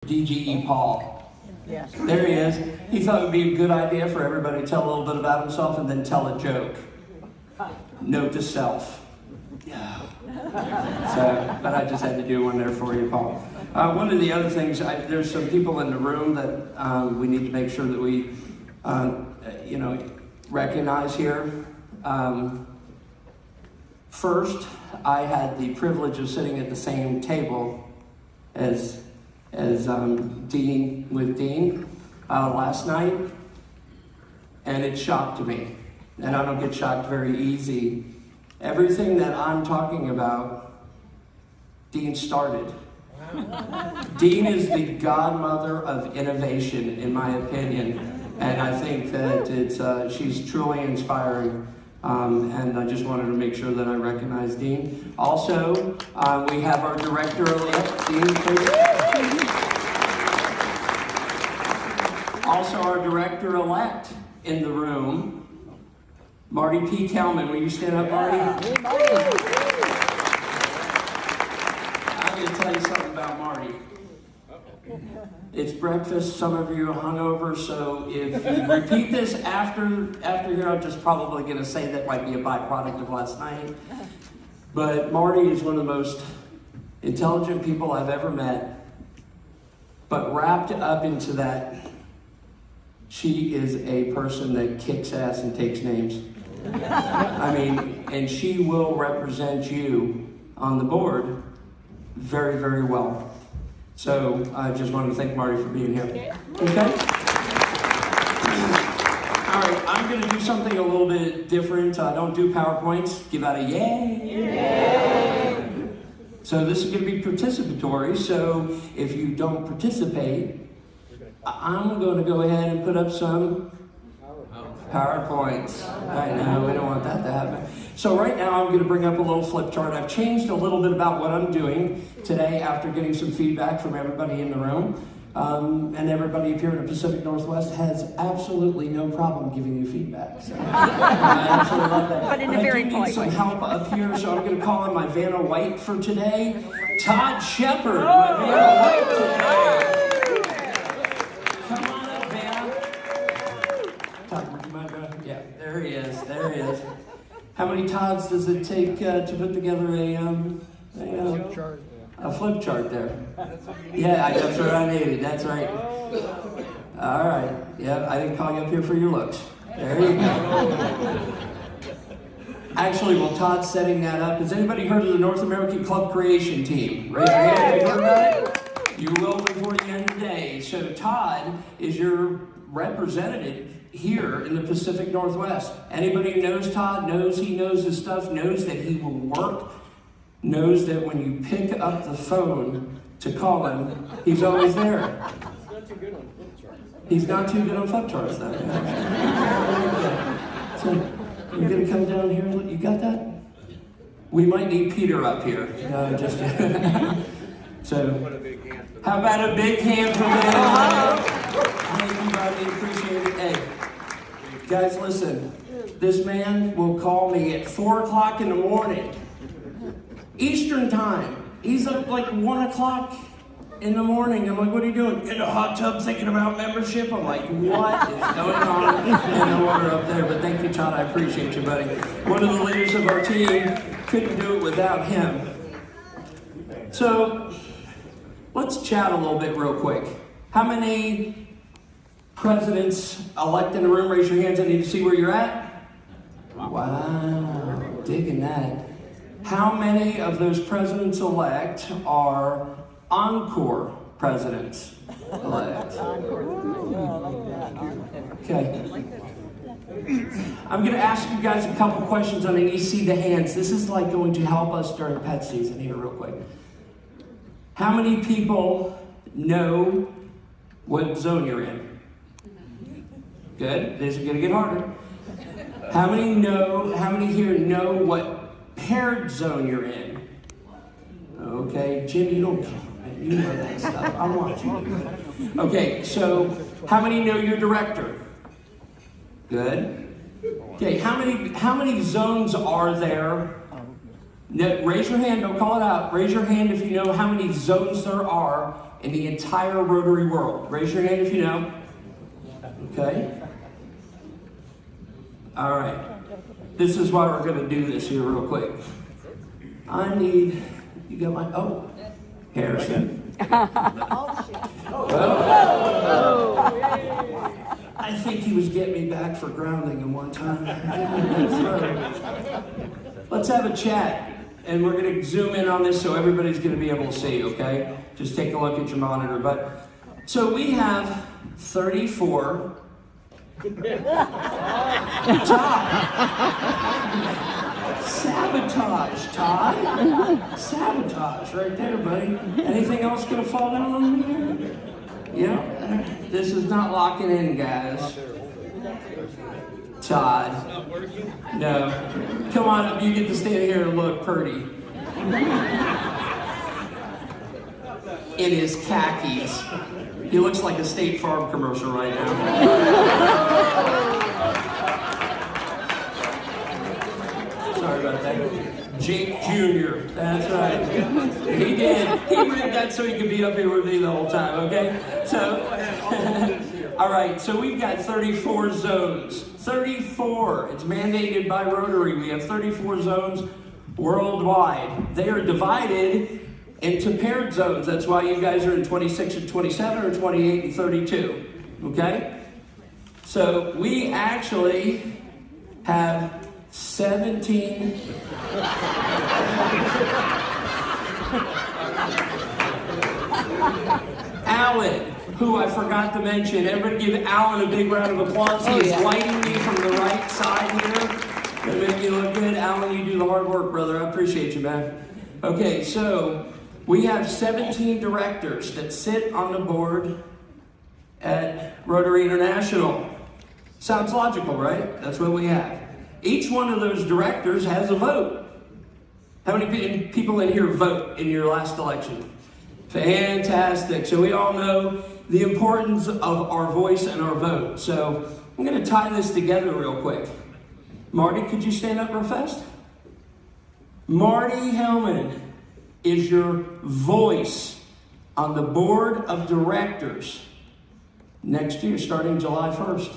DGE Paul. Yes. There he is. He thought it would be a good idea for everybody to tell a little bit about himself and then tell a joke. Note to self. Yeah. So, but I just had to do one there for you, Paul. One of the other things, there's some people in the room that we need to make sure that we, recognize here. First, I had the privilege of sitting at the same table as Dean last night, and it shocked me. And I don't get shocked very easy. Everything that I'm talking about, Dean started. Dean is the godmother of innovation, in my opinion, and I think that she's truly inspiring. And I just wanted to make sure that I recognize Dean. Also, we have our director-elect, Dean, please. Also, our director-elect in the room, Marty P. Kelman. Will you stand up, Marty? I'm going to tell you something about Marty. It's breakfast. Some of you are hungover, so if you repeat this after here, I'm just probably going to say that might be a byproduct of last night. But Marty is one of the most intelligent people I've ever met. But wrapped up into that, she is a person that kicks ass and takes names. I mean, and she will represent you on the board very, very well. So I just wanted to thank Marty for being here. Okay? All right, I'm going to do something a little bit different. I don't do PowerPoints. Give out a yay. Yay. So this is going to be participatory. So if you don't participate, I'm going to go ahead and put up some PowerPoints. I know, we don't want that to happen. So right now I'm going to bring up a little flip chart. I've changed a little bit about what I'm doing today after getting some feedback from everybody in the room. And everybody up here in the Pacific Northwest has absolutely no problem giving you feedback. So I absolutely love that. But in a very polite way. I do need some help up here, so I'm going to call in my Vanna White for today. Todd Shepard, my Vanna White today. Come on up, Vanna. Todd, would you mind going? Yeah, there he is. There he is. How many Todds does it take to put together a flip chart there? Yeah, that's what I needed. That's right. All right. Yeah, I didn't call you up here for your looks. There you go. Actually, while Todd's setting that up, has anybody heard of the North American Club Creation Team? Raise your hand if you've heard about it. You will before the end of the day. So Todd is your representative here in the Pacific Northwest. Anybody who knows Todd knows he knows his stuff, knows that he will work, knows that when you pick up the phone to call him, he's always there. He's not too good on flip charts, though. So you're going to come down here. You got that? We might need Peter up here. No, just so. How about a big hand for Van? Thank you, buddy. Appreciate it. Hey, guys, listen. This man will call me at 4 o'clock in the morning, Eastern time. He's up like 1 o'clock in the morning. I'm like, what are you doing? In a hot tub thinking about membership? I'm like, what is going on in the water up there? But thank you, Todd. I appreciate you, buddy. One of the leaders of our team. Couldn't do it without him. So let's chat a little bit real quick. How many presidents elect in the room? Raise your hands. I need to see where you're at. Wow, digging that. How many of those presidents-elect are encore presidents-elect? Okay. I'm going to ask you guys a couple questions on any see the hands. This is like going to help us during pet season here real quick. How many people know what zone you're in? Good. This is going to get harder. How many here know what paired zone you're in? Okay, Jim, you don't care. You know that stuff. I want you to do it. Okay, so how many know your director? Good. Okay, how many zones are there? No, raise your hand, don't call it out. Raise your hand if you know how many zones there are in the entire Rotary world? Raise your hand if you know. Okay. All right. This is why we're going to do this here real quick. I need, you got my, oh, Harrison. I think he was getting me back for grounding him one time. Let's have a chat, and we're going to zoom in on this so everybody's going to be able to see, okay? Just take a look at your monitor. But so we have 34. Sabotage, Todd. Sabotage right there, buddy. Anything else going to fall down on me here? Yeah. This is not locking in, guys. Todd. No. Come on up. You get to stand here and look pretty. In his khakis. He looks like a State Farm commercial right now. Sorry about that. Jake Jr. That's right. He did. He rigged that so he could be up here with me the whole time, okay? So, all right, so we've got 34 zones. 34. It's mandated by Rotary. We have 34 zones worldwide. They are divided into paired zones. That's why you guys are in 26 and 27 or 28 and 32, okay? So we actually have 17. Alan, who I forgot to mention. Everybody give Alan a big round of applause. He is lighting me from the right side here. Gonna make me look good. Alan, you do the hard work, brother. I appreciate you, man. Okay, so we have 17 directors that sit on the board at Rotary International. Sounds logical, right? That's what we have. Each one of those directors has a vote. How many people in here vote in your last election? Fantastic. So we all know the importance of our voice and our vote. So I'm going to tie this together real quick. Marty, could you stand up real fast? Marty Hellman is your voice on the board of directors next year, starting July 1st.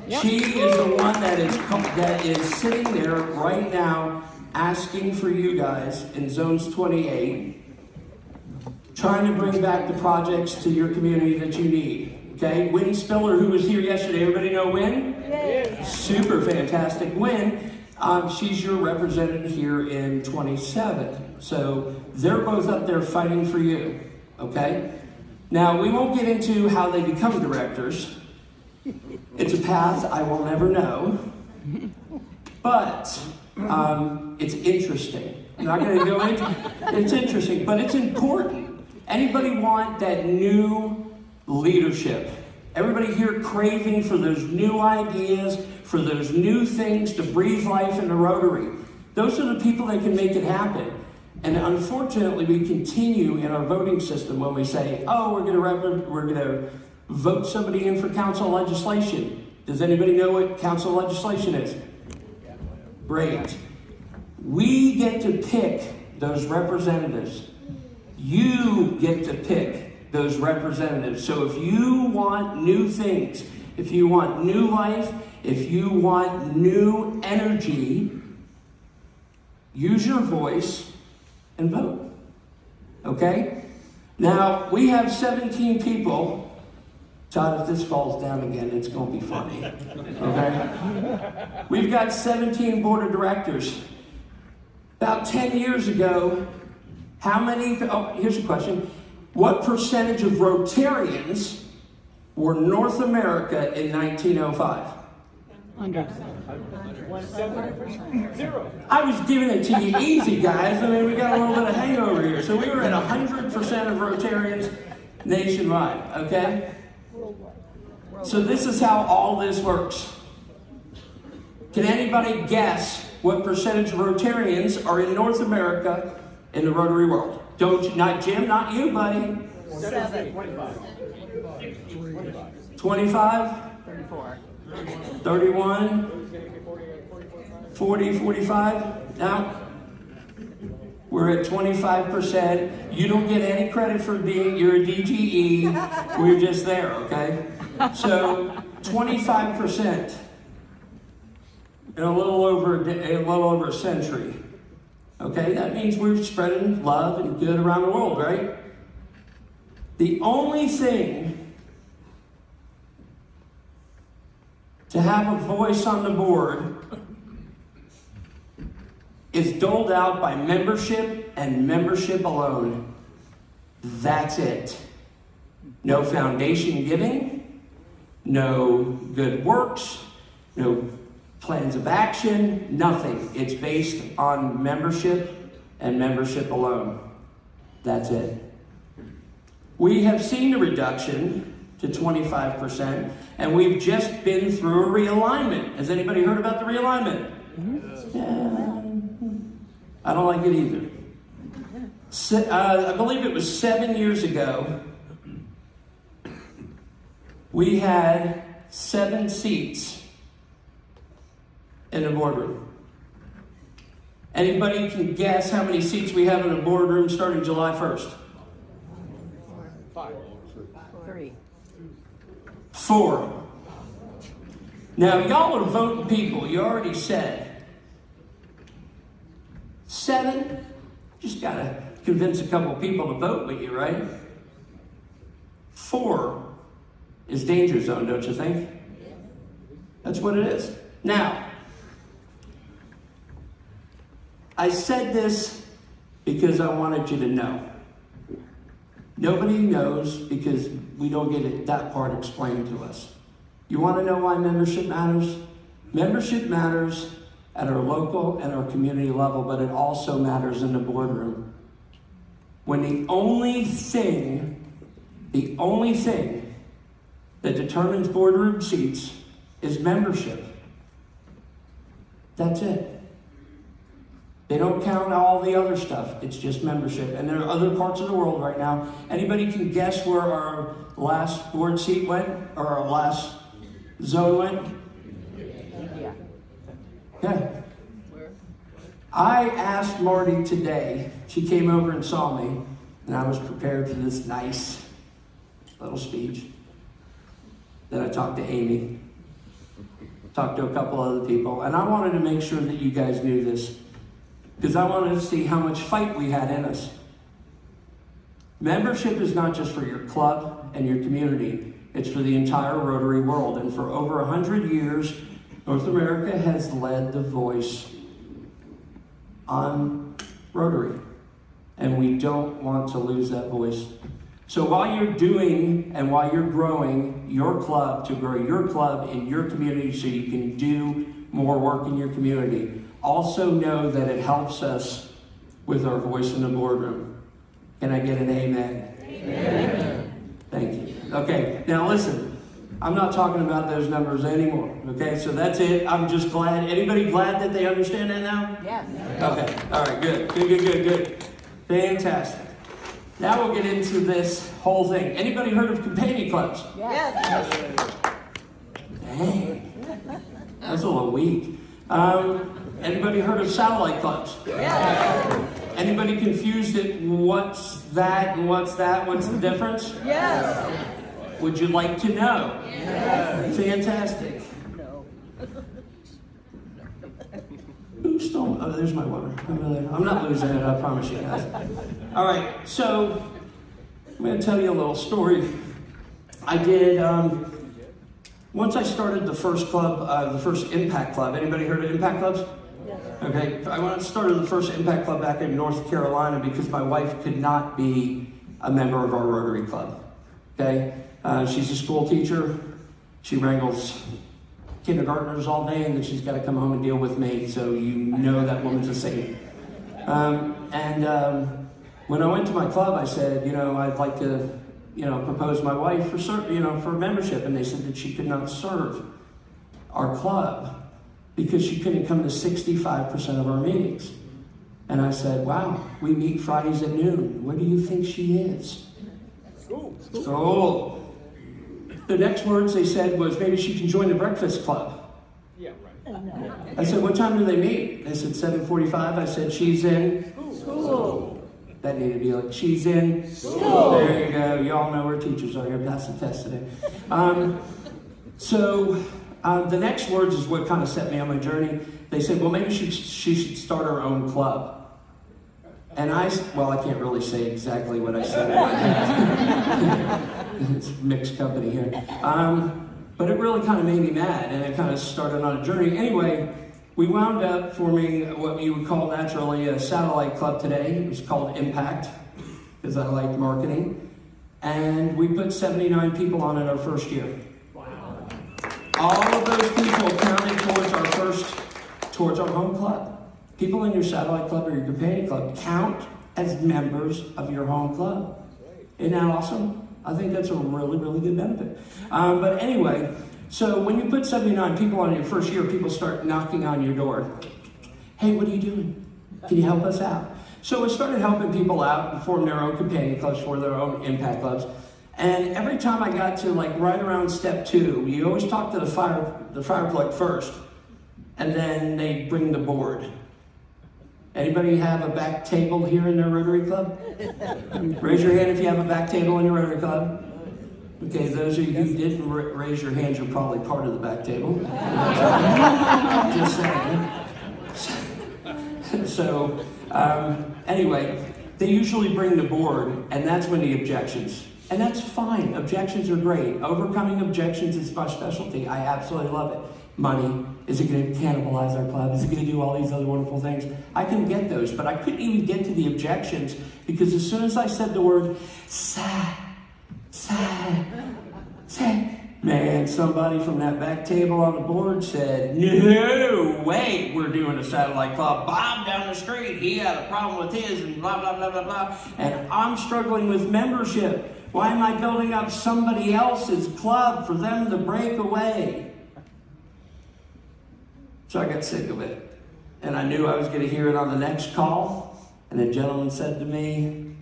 Yep. She is the one that is sitting there right now asking for you guys in zones 28, trying to bring back the projects to your community that you need. Okay, Wynn Spiller, who was here yesterday, everybody know Wynn? Yay. Super fantastic. Wynn, she's your representative here in 27. So they're both up there fighting for you, okay? Now, we won't get into how they become directors. It's a path I will never know. But it's interesting. I'm not going to go into it. It's interesting, but it's important. Anybody want that new leadership? Everybody here craving for those new ideas, for those new things to breathe life into Rotary. Those are the people that can make it happen. And unfortunately, we continue in our voting system when we say, oh, we're going to vote somebody in for council legislation. Does anybody know what council legislation is? Great. We get to pick those representatives. You get to pick those representatives. So if you want new things, if you want new life, if you want new energy, use your voice and vote. Okay? Now, we have 17 people. Todd, if this falls down again, it's going to be funny. Okay? We've got 17 board of directors. About 10 years ago, here's a question. What percentage of Rotarians were North America in 1905? 100%. Zero. I was giving it to you easy, guys. I mean, we got a little bit of hangover here. So we were at 100% of Rotarians nationwide, okay? So this is how all this works. Can anybody guess what percentage of Rotarians are in North America in the Rotary world? Not Jim, not you, buddy. 7. 25? 34. 31? 40, 45? Now, We're at 25%. You don't get any credit for you're a DGE. We're just there, okay? So 25% in a little over a century. Okay, that means we're spreading love and good around the world, right? The only thing to have a voice on the board is doled out by membership and membership alone. That's it. No foundation giving, no good works, no plans of action, nothing. It's based on membership and membership alone. That's it. We have seen a reduction to 25%, and we've just been through a realignment. Has anybody heard about the realignment? Yeah. I don't like it either. I believe it was 7 years ago. We had 7 seats in the boardroom. Anybody can guess how many seats we have in the boardroom starting July 1st? 3. 4. Now, y'all are voting people. You already said. 7, just got to convince a couple people to vote with you, right? 4 is danger zone, don't you think? That's what it is. Now, I said this because I wanted you to know. Nobody knows because we don't get that part explained to us. You want to know why membership matters? Membership matters at our local and our community level, but it also matters in the boardroom. When the only thing that determines boardroom seats is membership. That's it. They don't count all the other stuff. It's just membership. And there are other parts of the world right now. Anybody can guess where our last board seat went? Or our last zone went? India. Okay. I asked Marty today. She came over and saw me. And I was prepared for this nice little speech. Then I talked to Amy. Talked to a couple other people. And I wanted to make sure that you guys knew this. Because I wanted to see how much fight we had in us. Membership is not just for your club and your community. It's for the entire Rotary world. And for over 100 years, North America has led the voice on Rotary. And we don't want to lose that voice. So while you're doing and while you're growing your club to grow your club in your community so you can do more work in your community, also know that it helps us with our voice in the boardroom. Can I get an amen? Amen. Thank you. Okay, now listen. I'm not talking about those numbers anymore. Okay, so that's it. I'm just glad. Anybody glad that they understand that now? Yes. Okay, all right, good. Fantastic. Now we'll get into this whole thing. Anybody heard of companion clubs? Yes. Dang, that's a little weak. Anybody heard of satellite clubs? Yes. Anybody confused at what's that and what's that? What's the difference? Yes. Would you like to know? Yes. Fantastic. No. Who stole? Oh, there's my water. I'm not losing it, I promise you guys. All right, so I'm going to tell you a little story. I did, once I started the first club, the first Impact Club. Anybody heard of Impact Clubs? Yes. Okay, I started the first Impact Club back in North Carolina because my wife could not be a member of our Rotary Club. Okay, she's a school teacher. She wrangles kindergartners all day, and then she's got to come home and deal with me. So you know that woman's a saint. When I went to my club, I said, I'd like to, propose my wife for membership, and they said that she could not serve our club because she couldn't come to 65% of our meetings. And I said, wow, we meet Fridays at noon. Where do you think she is? School. The next words they said was, maybe she can join the breakfast club. Yeah, right. I said, what time do they meet? They said 7:45. I said, she's in School. That needed to be like, she's in school. There you go. You all know where teachers are here. That's the test today. The next words is what kind of set me on my journey. They said, well, maybe she should start her own club. And I can't really say exactly what I said. It's mixed company here. But it really kind of made me mad, and it kind of started on a journey. Anyway, we wound up forming what you would call naturally a satellite club today. It was called Impact, because I like marketing. And we put 79 people on it our first year. Wow. All of those people counted towards our home club. People in your satellite club or your companion club count as members of your home club. Isn't that awesome? I think that's a really, really good benefit. But anyway, so when you put 79 people on your first year, people start knocking on your door. Hey, what are you doing? Can you help us out? So we started helping people out and form their own companion clubs for their own impact clubs. And every time I got to right around step 2, you always talk to the fire plug first, and then they bring the board. Anybody have a back table here in their Rotary Club? Raise your hand if you have a back table in your Rotary Club. Okay, those of you who didn't raise your hands, you're probably part of the back table. Just saying. So, anyway, they usually bring the board, and that's when the objections. And that's fine. Objections are great. Overcoming objections is my specialty. I absolutely love it. Money. Is it going to cannibalize our club? Is it going to do all these other wonderful things? I can get those, but I couldn't even get to the objections because as soon as I said the word, man, somebody from that back table on the board said, no, wait, we're doing a satellite club. Bob down the street, he had a problem with his and blah, blah, blah, blah, blah. And I'm struggling with membership. Why am I building up somebody else's club for them to break away? So I got sick of it. And I knew I was going to hear it on the next call. And a gentleman said to me,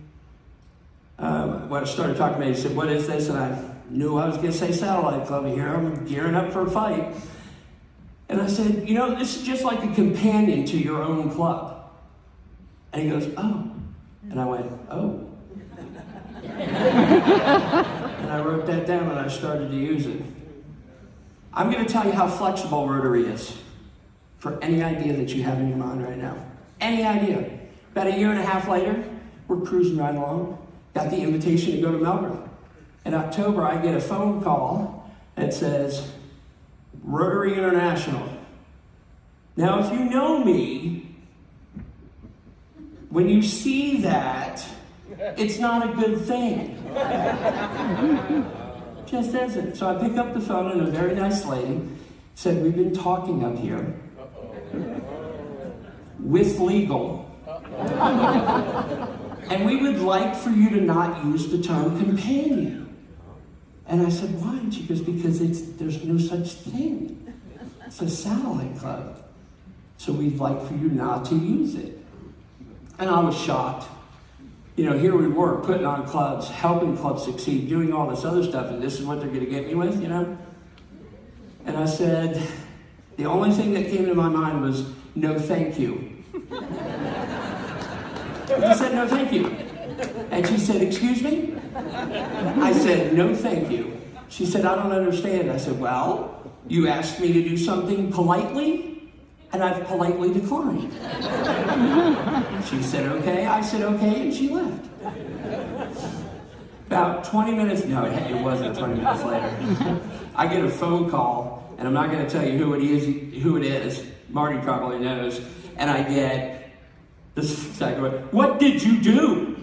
when I started talking to me, he said, what is this? And I knew I was going to say satellite club here. I'm gearing up for a fight. And I said, this is just like a companion to your own club. And he goes, oh. And I went, oh. And I wrote that down and I started to use it. I'm going to tell you how flexible Rotary is. For any idea that you have in your mind right now. Any idea. About a year and a half later, we're cruising right along. Got the invitation to go to Melbourne. In October, I get a phone call that says, Rotary International. Now, if you know me, when you see that, it's not a good thing. Just isn't. So I pick up the phone and a very nice lady said, we've been talking up here with legal, and we would like for you to not use the term companion. And I said, why? And she goes, because there's no such thing. It's a satellite club. So we'd like for you not to use it. And I was shocked. Here we were putting on clubs, helping clubs succeed, doing all this other stuff, and this is what they're going to get me with, And I said, the only thing that came to my mind was, no thank you. I said, no thank you. And she said, excuse me? I said, no thank you. She said, I don't understand. I said, well, you asked me to do something politely, and I've politely declined. She said, okay. I said, okay, and she left. About 20 minutes, no, it wasn't 20 minutes later. I get a phone call, and I'm not going to tell you who it is. Marty probably knows. And I get this exactly what did you do?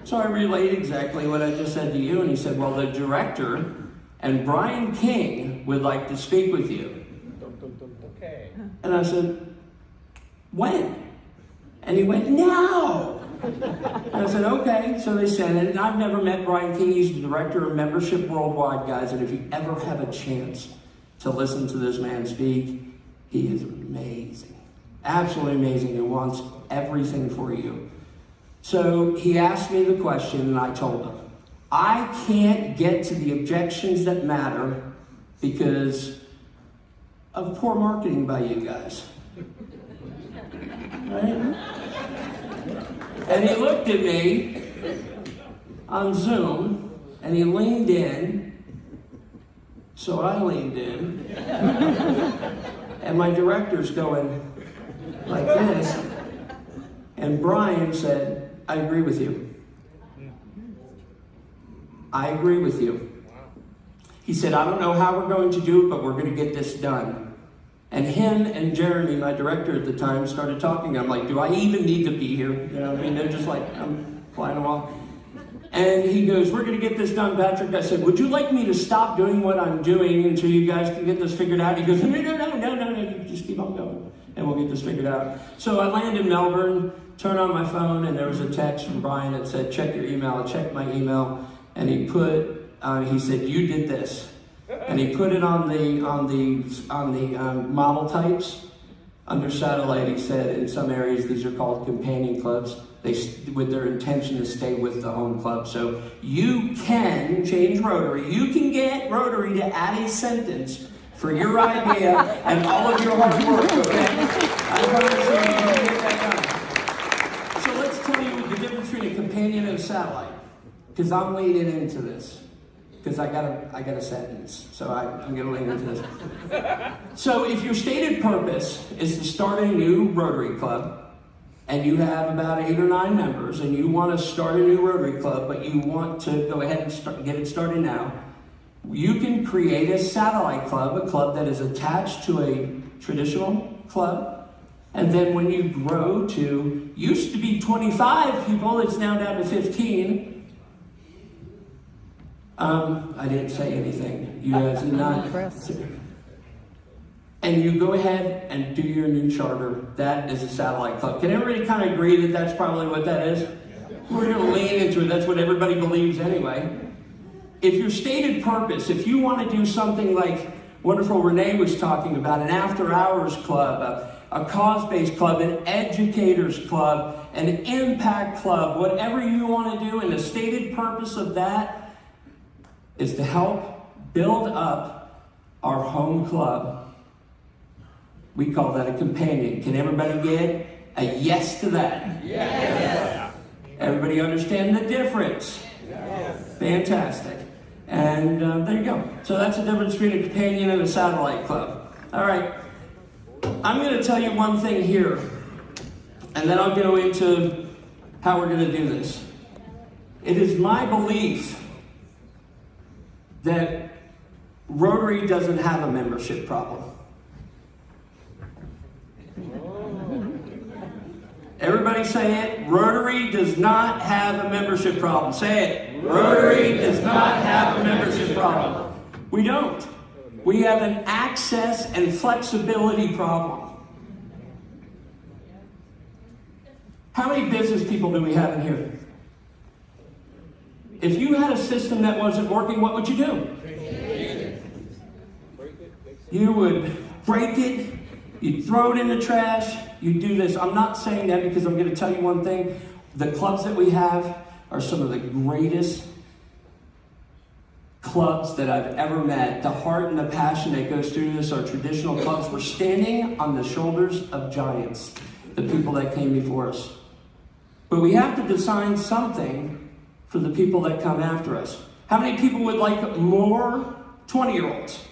So I relayed exactly what I just said to you, and he said, well, the director and Brian King would like to speak with you. Okay. And I said, when? And he went, now. And I said, okay. So they sent it, and I've never met Brian King. He's the director of membership worldwide, guys, and if you ever have a chance to listen to this man speak, he is amazing. Absolutely amazing, and wants everything for you. So he asked me the question, and I told him, I can't get to the objections that matter because of poor marketing by you guys. Right? And he looked at me on Zoom, and he leaned in, so I leaned in, and my director's going like this, and Brian said, I agree with you. I agree with you. He said, I don't know how we're going to do it, but we're going to get this done. And him and Jeremy, my director at the time, started talking. I'm like, do I even need to be here? You know what I mean? They're just like, I'm flying along. And he goes, we're going to get this done, Patrick. I said, would you like me to stop doing what I'm doing until you guys can get this figured out? He goes, no, just keep on going, and we'll get this figured out. So I land in Melbourne, turn on my phone, and there was a text from Brian that said, check your email. I checked my email, and he said, you did this. And he put it on the model types under satellite. He said in some areas these are called companion clubs. With their intention to stay with the home club. So you can change Rotary. You can get Rotary to add a sentence for your idea and all of your hard work. Okay, I promise you can get that done. So let's tell you the difference between a companion and a satellite, because I'm leaning into this. Because I got a sentence, so I'm going to lean into this. So if your stated purpose is to start a new Rotary club, and you have about 8 or 9 members, and you want to start a new Rotary club, but you want to go ahead and get it started now, you can create a satellite club, a club that is attached to a traditional club, and then when you grow to, used to be 25 people, it's now down to 15. I didn't say anything. You guys did not. And you go ahead and do your new charter. That is a satellite club. Can everybody kind of agree that that's probably what that is? Yeah. We're going to lean into it. That's what everybody believes anyway. If your stated purpose, if you want to do something like wonderful Renee was talking about, an after-hours club, a cause-based club, an educators club, an impact club, whatever you want to do, and the stated purpose of that is to help build up our home club. We call that a companion. Can everybody get a yes to that? Yes. Everybody understand the difference? Yes. Fantastic. And there you go. So that's the difference between a companion and a satellite club. All right. I'm going to tell you one thing here, and then I'll go into how we're going to do this. It is my belief that Rotary doesn't have a membership problem. Everybody say it. Rotary does not have a membership problem. Say it. Rotary does not have a membership problem. We don't. We have an access and flexibility problem. How many business people do we have in here? If you had a system that wasn't working, what would you do? You would break it. You'd throw it in the trash. You'd do this. I'm not saying that because I'm going to tell you one thing. The clubs that we have are some of the greatest clubs that I've ever met. The heart and the passion that goes through this are traditional clubs. We're standing on the shoulders of giants, the people that came before us. But we have to design something for the people that come after us. How many people would like more 20-year-olds?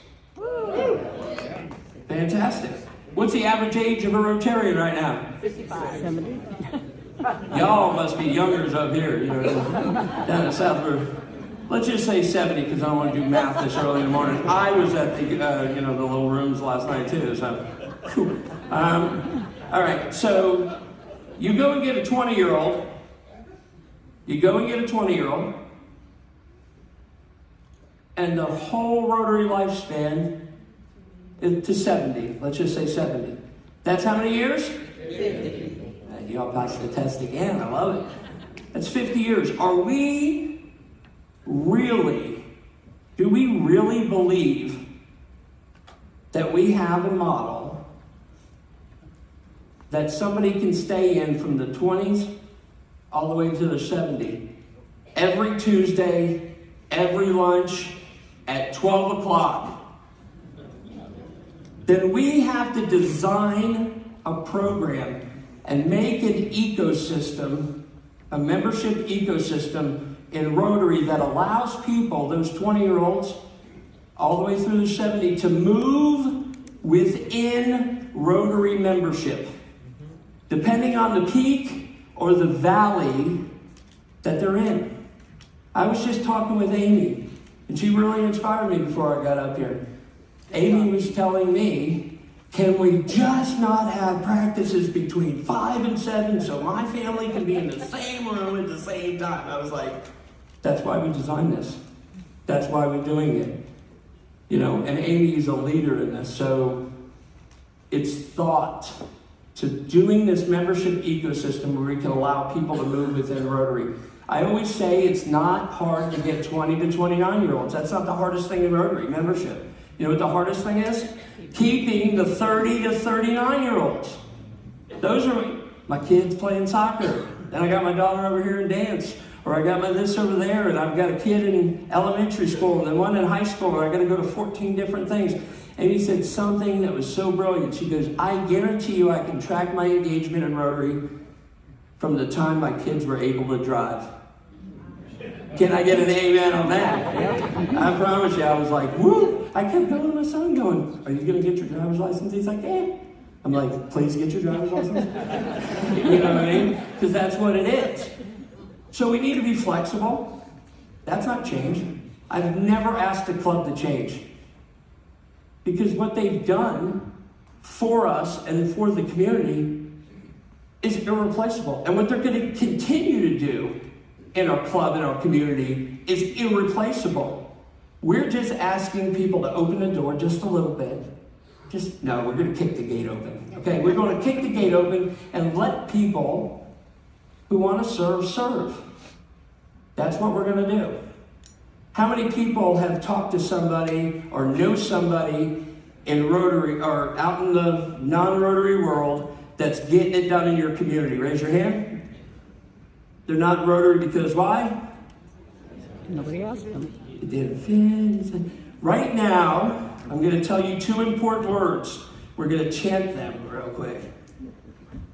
Fantastic. What's the average age of a Rotarian right now? 55. 70. Y'all must be youngers up here, you know, down in South. Let's just say 70, because I don't want to do math this early in the morning. I was at the, the little rooms last night too. So, all right. So, you go and get a 20-year-old. You go and get a 20-year-old, and the whole Rotary lifespan to 70. Let's just say 70. That's how many years? 50. You all passed the test again. I love it. That's 50 years. Do we really believe that we have a model that somebody can stay in from the 20s all the way to the 70? Every Tuesday, every lunch, at 12 o'clock. Then we have to design a program and make an ecosystem a membership ecosystem in Rotary that allows people, those 20-year-olds, all the way through the 70, to move within Rotary membership, depending on the peak or the valley that they're in. I was just talking with Amy, and she really inspired me before I got up here. Amy was telling me, can we just not have practices between 5 and 7 so my family can be in the same room at the same time? I was like, that's why we designed this. That's why we're doing it. You know, and Amy is a leader in this, so it's thought to doing this membership ecosystem where we can allow people to move within Rotary. I always say it's not hard to get 20 to 29-year-olds. That's not the hardest thing in Rotary membership. You know what the hardest thing is? Keeping the 30 to 39-year-olds. Those are my kids playing soccer. Then I got my daughter over here in dance. Or I got my this over there, and I've got a kid in elementary school, and then one in high school, and I got to go to 14 different things. And he said something that was so brilliant. She goes, I guarantee you I can track my engagement in Rotary from the time my kids were able to drive. Can I get an amen on that? I promise you, I was like, woo! I kept going to my son going, are you going to get your driver's license? He's like, yeah. I'm like, please get your driver's license. You know what I mean? Because that's what it is. So we need to be flexible. That's not change. I've never asked the club to change. Because what they've done for us and for the community is irreplaceable. And what they're going to continue to do in our club and our community is irreplaceable. We're just asking people to open the door just a little bit. No, we're going to kick the gate open. Okay, we're going to kick the gate open and let people who want to serve. That's what we're going to do. How many people have talked to somebody or know somebody in Rotary or out in the non-Rotary world that's getting it done in your community? Raise your hand. They're not in Rotary because why? Nobody asked them. It didn't fit. Right now, I'm going to tell you two important words. We're going to chant them real quick.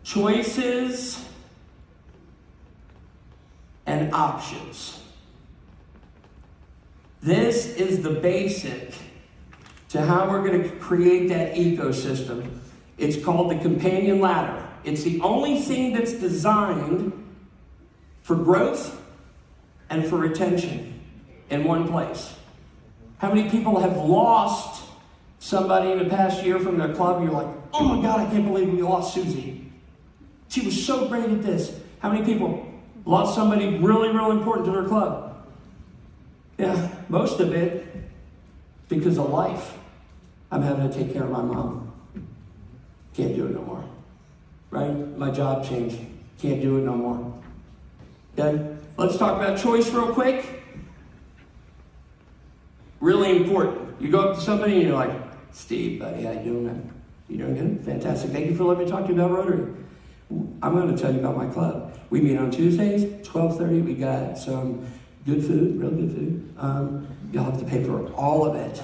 Choices and options. This is the basic to how we're going to create that ecosystem. It's called the companion ladder. It's the only thing that's designed for growth and for retention in one place. How many people have lost somebody in the past year from their club? You're like, oh my God, I can't believe we lost Susie. She was so great at this. How many people lost somebody really, really important to their club? Yeah, most of it because of life. I'm having to take care of my mom. Can't do it no more. Right? My job changed. Can't do it no more. Okay? Let's talk about choice real quick. Really important. You go up to somebody and you're like, Steve, buddy, how you doing, man? You doing good? Fantastic. Thank you for letting me talk to you about Rotary. I'm going to tell you about my club. We meet on Tuesdays, 12:30. We got some good food, real good food. You'll have to pay for all of it,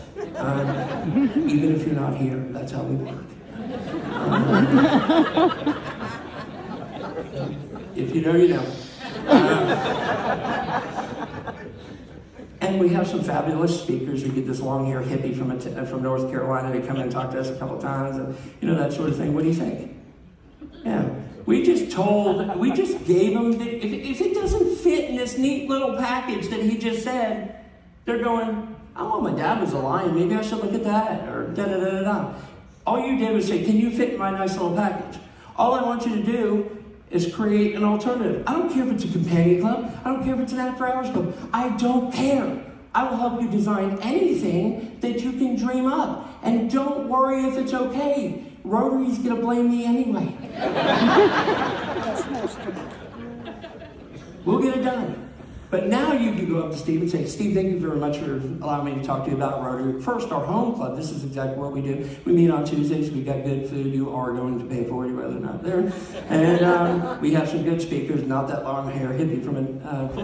even if you're not here. That's how we work. If you know, you know. And we have some fabulous speakers. We get this long-haired hippie from North Carolina to come in and talk to us a couple times, and you know, that sort of thing. What do you think? Yeah. We just gave them, if it doesn't fit in this neat little package that he just said, they're going, oh, my dad was a lion, maybe I should look at that, or da-da-da-da-da. All you did was say, can you fit in my nice little package? All I want you to do is create an alternative. I don't care if it's a companion club, I don't care if it's an after-hours club, I don't care. I will help you design anything that you can dream up. And don't worry if it's okay. Rotary's gonna blame me anyway. We'll get it done. But now you can go up to Steve and say, Steve, thank you very much for allowing me to talk to you about Rotary. First, our home club, this is exactly what we do. We meet on Tuesdays, we got good food, you are going to pay for it, whether or not there. And we have some good speakers, not that long hair hippie from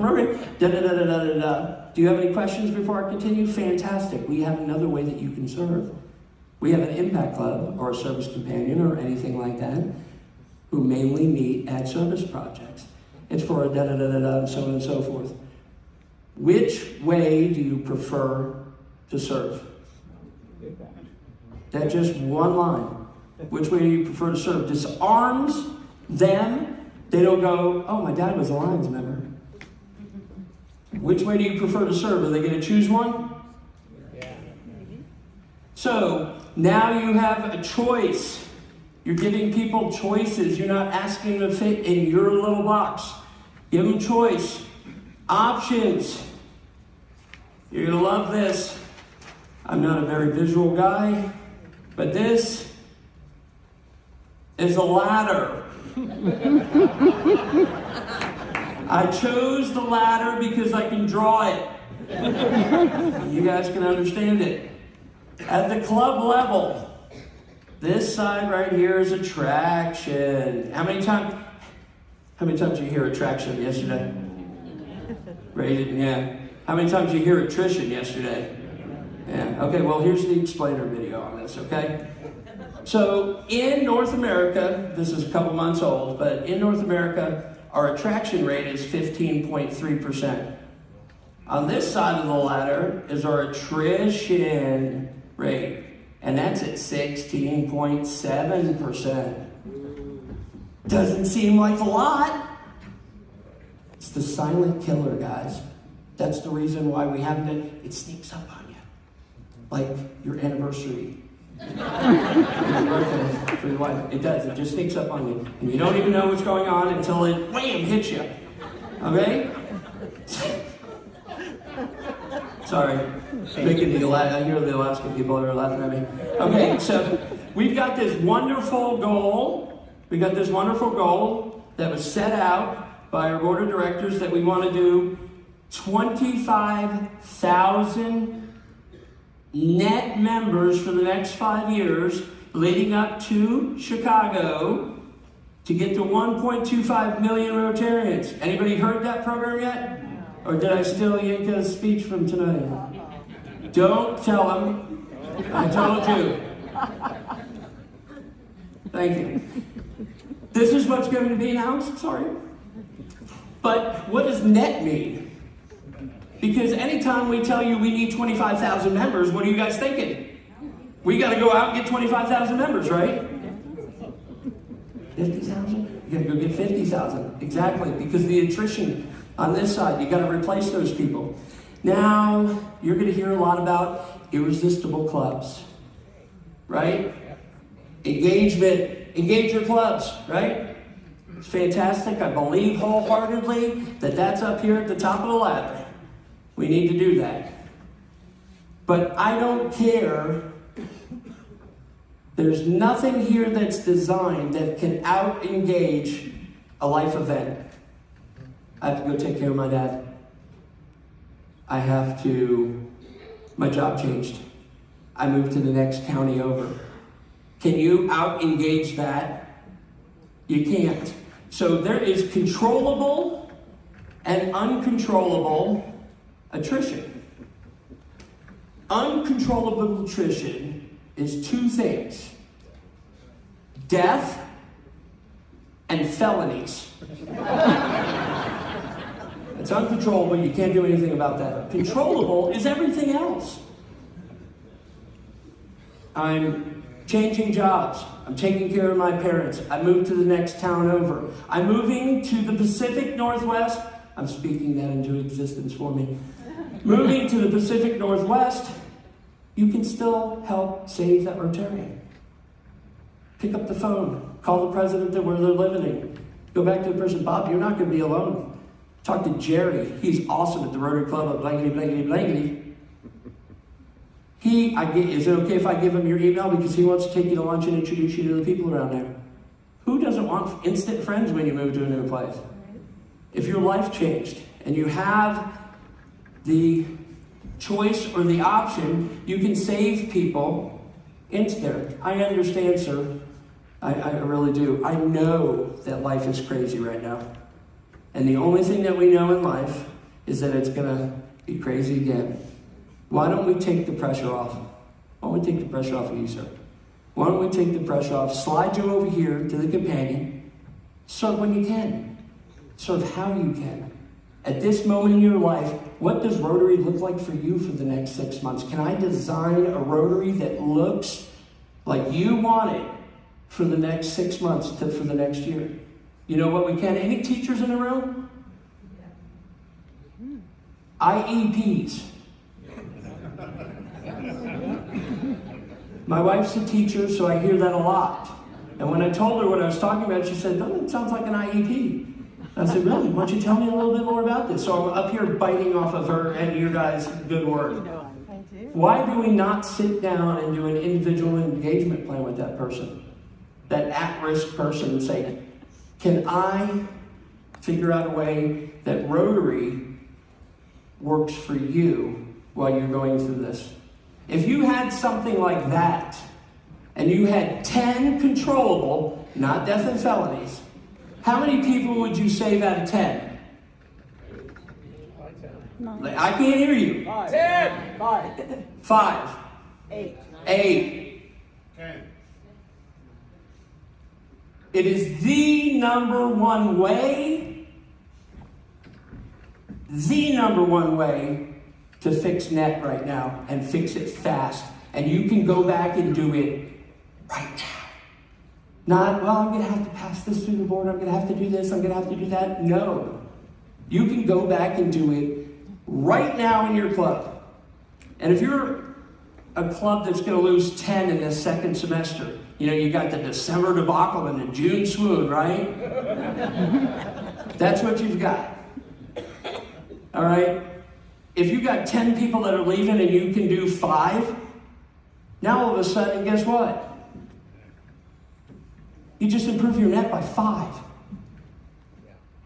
Rotary. Da-da-da-da-da-da-da. Do you have any questions before I continue? Fantastic. We have another way that you can serve. We have an impact club or a service companion or anything like that who mainly meet at service projects. It's for a da-da-da-da-da, and so on and so forth. Which way do you prefer to serve? That's just one line. Which way do you prefer to serve? Disarms them. They don't go, oh, my dad was a Lions member. Which way do you prefer to serve? Are they going to choose one? Yeah. So now you have a choice. You're giving people choices. You're not asking them to fit in your little box. Give them choice. Options. You're going to love this. I'm not a very visual guy, but this is a ladder. I chose the ladder because I can draw it. You guys can understand it. At the club level, this side right here is attraction. How many times did you hear attraction yesterday? Rated, yeah. How many times did you hear attrition yesterday? Yeah. Okay, well, here's the explainer video on this, okay? So, in North America, this is a couple months old, but in North America, our attraction rate is 15.3%. On this side of the ladder is our attrition rate, and that's at 16.7%. Doesn't seem like a lot. It's the silent killer, guys. That's the reason why we haven't done it. It sneaks up on you. Like your anniversary. Your birthday for your wife. It does. It just sneaks up on you. And you don't even know what's going on until it, wham, hits you. Okay? Sorry. Making the I hear the Alaskan people are laughing at me. Okay, so we've got this wonderful goal. We got this wonderful goal that was set out by our board of directors that we want to do 25,000 net members for the next 5 years, leading up to Chicago, to get to 1.25 million Rotarians. Anybody heard that program yet? Or did I steal Yinka's speech from tonight? Don't tell them. I told you. Thank you. This is what's going to be announced. Sorry. But what does net mean? Because anytime we tell you we need 25,000 members, what are you guys thinking? We got to go out and get 25,000 members, right? 50,000? You got to go get 50,000. Exactly, because the attrition on this side, you got to replace those people. Now, you're going to hear a lot about irresistible clubs, right? Engagement. Engage your clubs, right? It's fantastic. I believe wholeheartedly that that's up here at the top of the ladder. We need to do that. But I don't care. There's nothing here that's designed that can out-engage a life event. I have to go take care of my dad. My job changed. I moved to the next county over. Can you out-engage that? You can't. So there is controllable and uncontrollable attrition. Uncontrollable attrition is two things: death and felonies. It's uncontrollable, you can't do anything about that. Controllable is everything else. I'm changing jobs. I'm taking care of my parents. I moved to the next town over. I'm moving to the Pacific Northwest. I'm speaking that into existence for me. Moving to the Pacific Northwest, you can still help save that Rotarian. Pick up the phone. Call the president of where they're living. Go back to the person, Bob, you're not going to be alone. Talk to Jerry. He's awesome at the Rotary Club of blankety, blankety, blankety. Is it okay if I give him your email because he wants to take you to lunch and introduce you to the people around there? Who doesn't want instant friends when you move to a new place? If your life changed and you have the choice or the option, you can save people into there. I understand, sir. I really do. I know that life is crazy right now. And the only thing that we know in life is that it's going to be crazy again. Why don't we take the pressure off? Why don't we take the pressure off of you, sir? Why don't we take the pressure off, slide you over here to the companion, serve when you can. serve how you can. At this moment in your life, what does Rotary look like for you for the next 6 months? Can I design a Rotary that looks like you want it for the next 6 months for the next year? You know what we can? Any teachers in the room? IEPs. My wife's a teacher, so I hear that a lot. And when I told her what I was talking about, she said, "Oh, it sounds like an IEP." I said, "Really? Why don't you tell me a little bit more about this?" So I'm up here biting off of her and your guys' good work. Why do we not sit down and do an individual engagement plan with that person, that at-risk person, and say, can I figure out a way that Rotary works for you while you're going through this? If you had something like that, and you had 10 controllable, not death and felonies, how many people would you save out of 10? I can't hear you. 10. 5. 8. 8. 10. It is the number one way to fix net right now, and fix it fast. And you can go back and do it right now. Not, well, I'm going to have to pass this through the board, I'm going to have to do this, I'm going to have to do that. No. You can go back and do it right now in your club. And if you're a club that's going to lose 10 in this second semester, you know, you got the December debacle and the June swoon, right? That's what you've got. All right? If you got 10 people that are leaving and you can do 5, now all of a sudden, guess what? You just improve your net by 5.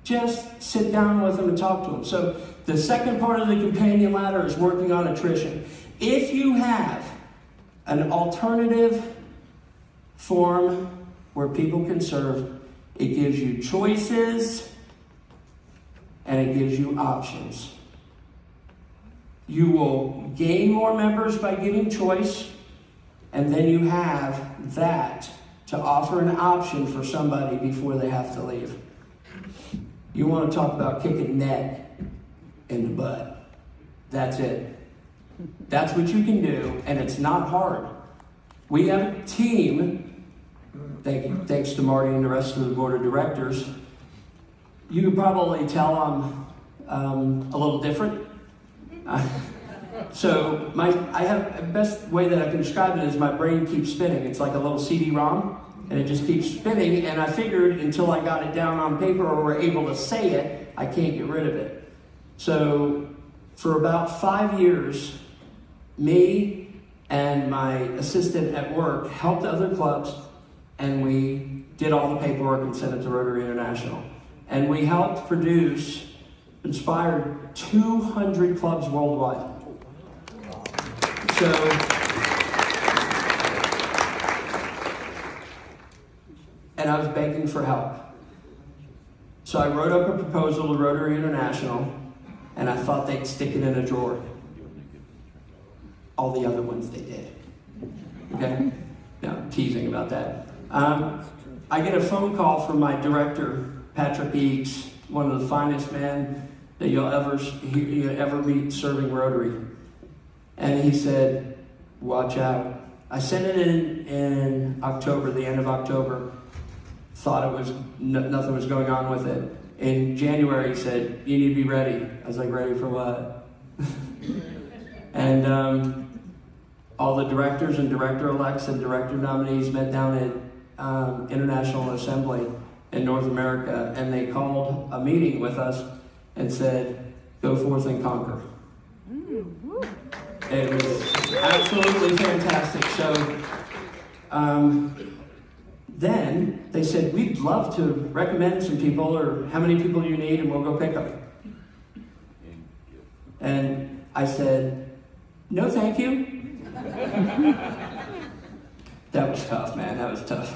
Just sit down with them and talk to them. So the second part of the companion ladder is working on attrition. If you have an alternative form where people can serve, it gives you choices and it gives you options. You will gain more members by giving choice, and then you have that to offer an option for somebody before they have to leave. You want to talk about kicking net in the butt. That's it. That's what you can do, and it's not hard. We have a team, thanks to Marty and the rest of the board of directors. You could probably tell I'm a little different. So the best way that I can describe it is my brain keeps spinning. It's like a little CD-ROM, and it just keeps spinning. And I figured until I got it down on paper or were able to say it, I can't get rid of it. So for about 5 years, me and my assistant at work helped other clubs, and we did all the paperwork and sent it to Rotary International. And we helped inspired 200 clubs worldwide. So, and I was begging for help. So I wrote up a proposal to Rotary International, and I thought they'd stick it in a drawer. All the other ones they did. Okay? No, I'm teasing about that. I get a phone call from my director, Patrick Eakes, one of the finest men that you'll ever meet serving Rotary. And he said, watch out. I sent it in October, the end of October. Thought it was nothing was going on with it. In January, he said, you need to be ready. I was like, ready for what? And all the directors and director-elects and director nominees met down at International Assembly in North America, and they called a meeting with us and said, go forth and conquer. It was absolutely fantastic. So then they said, we'd love to recommend some people, or how many people you need, and we'll go pick them. And I said, no thank you. That was tough, man. That was tough.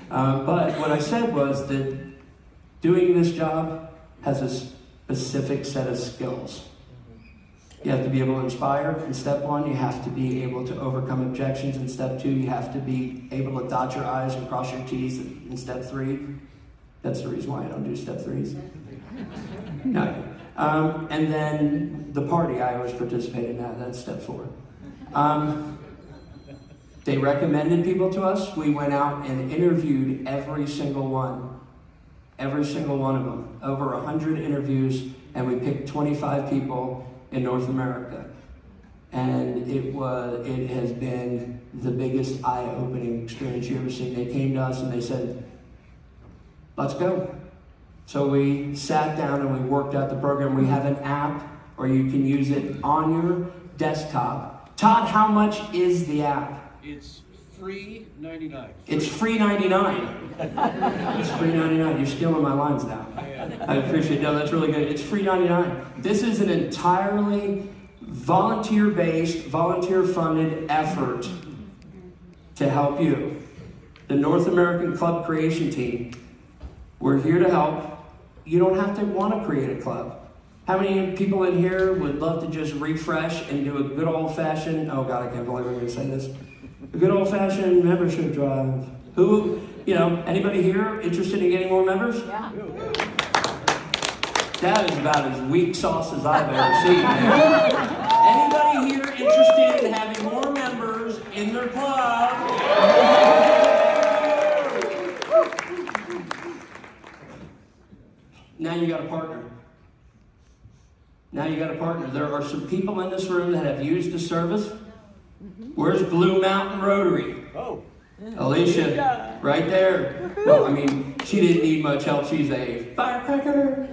But what I said was that doing this job has a specific set of skills. You have to be able to inspire in step 1. You have to be able to overcome objections in step 2. You have to be able to dot your I's and cross your T's in step 3. That's the reason why I don't do step 3s. No. And then the party, I always participate in that. That's step 4. They recommended people to us. We went out and interviewed every single one of them. Over 100 interviews, and we picked 25 people in North America. And it has been the biggest eye-opening experience you ever seen. They came to us and they said, let's go. So we sat down and we worked out the program. We have an app, or you can use it on your desktop. Todd, how much is the app? It's free 99. It's free 99. It's free 99. You're stealing my lines now. I appreciate it. No, that's really good. It's free 99. This is an entirely volunteer-based, volunteer-funded effort to help you. The North American Club Creation Team, we're here to help. You don't have to want to create a club. How many people in here would love to just refresh and do a good old-fashioned, oh God, I can't believe I'm going to say this, a good old-fashioned membership drive? Who, anybody here interested in getting more members? Yeah. That is about as weak sauce as I've ever seen. Anybody here interested in having more members in their club? Now you got a partner. Now you got a partner. There are some people in this room that have used the service. Where's Blue Mountain Rotary? Oh. Alicia, right there. Well, I mean, she didn't need much help. She's a firecracker.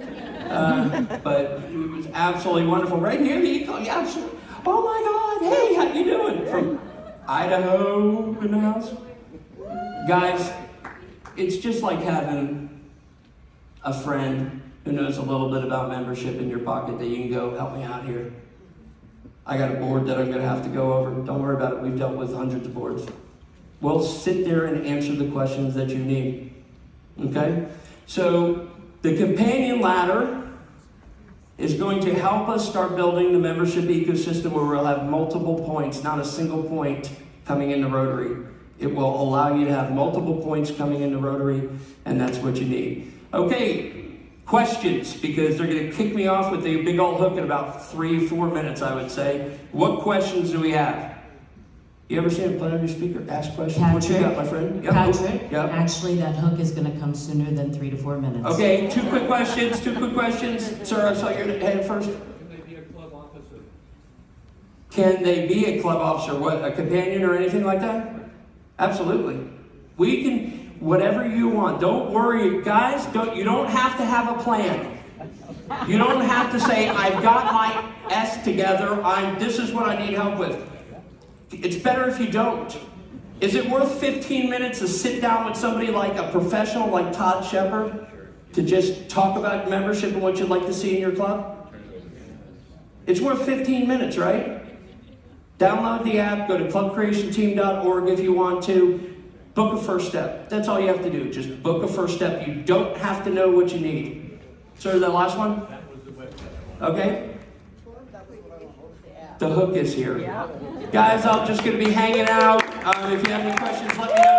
But it was absolutely wonderful. Right here, oh my God, hey, how you doing? From Idaho in the house. Guys, it's just like having a friend who knows a little bit about membership in your pocket that you can go, help me out here. I got a board that I'm going to have to go over. Don't worry about it. We've dealt with hundreds of boards. We'll sit there and answer the questions that you need. Okay? So the companion ladder is going to help us start building the membership ecosystem where we'll have multiple points, not a single point coming into Rotary. It will allow you to have multiple points coming into Rotary, and that's what you need. Okay, questions, because they're going to kick me off with a big old hook in about 3-4 minutes, I would say. What questions do we have? You ever seen a plenary speaker ask questions? What you got, my friend? Yep. Patrick, Yep. actually that hook is going to come sooner than 3 to 4 minutes. Okay, 2 quick questions. Sir, I saw your hand first. Can they be a club officer? Can they be a club officer? What, a companion or anything like that? Absolutely. We can, whatever you want. Don't worry, guys. You don't have to have a plan. You don't have to say, I've got my S together. This is what I need help with. It's better if you don't. Is it worth 15 minutes to sit down with somebody like a professional like Todd Shepard to just talk about membership and what you'd like to see in your club? It's worth 15 minutes, right? Download the app, go to clubcreationteam.org if you want to. Book a first step. That's all you have to do. Just book a first step. You don't have to know what you need. Sir, the last one? Okay. The hook is here. Guys, I'm just going to be hanging out. If you have any questions, let me know.